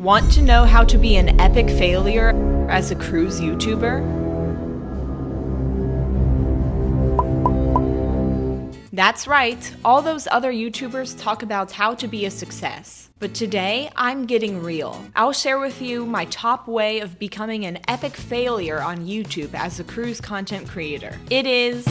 Want to know how to be an epic failure as a cruise YouTuber? That's right, all those other YouTubers talk about how to be a success. But today, I'm getting real. I'll share with you my top way of becoming an epic failure on YouTube as a cruise content creator. It is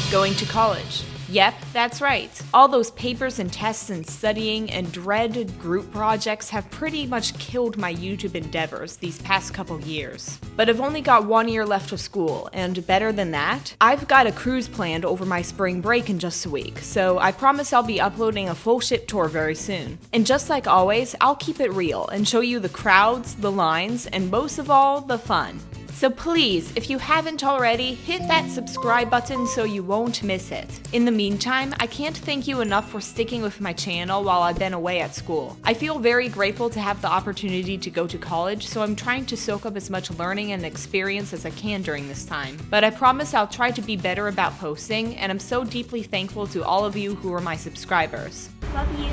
going to college. Yep, that's right. All those papers and tests and studying and dreaded group projects have pretty much killed my YouTube endeavors these past couple years. But I've only got 1 year left of school, and better than that, I've got a cruise planned over my spring break in just a week, so I promise I'll be uploading a full ship tour very soon. And just like always, I'll keep it real and show you the crowds, the lines, and most of all, the fun. So please, if you haven't already, hit that subscribe button so you won't miss it. In the meantime, I can't thank you enough for sticking with my channel while I've been away at school. I feel very grateful to have the opportunity to go to college, so I'm trying to soak up as much learning and experience as I can during this time. But I promise I'll try to be better about posting, and I'm so deeply thankful to all of you who are my subscribers. Love you.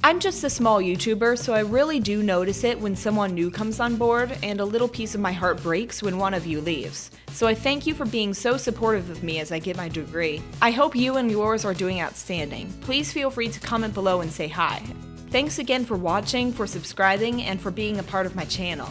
I'm just a small YouTuber, so I really do notice it when someone new comes on board, and a little piece of my heart breaks when one of you leaves. So I thank you for being so supportive of me as I get my degree. I hope you and yours are doing outstanding. Please feel free to comment below and say hi. Thanks again for watching, for subscribing, and for being a part of my channel.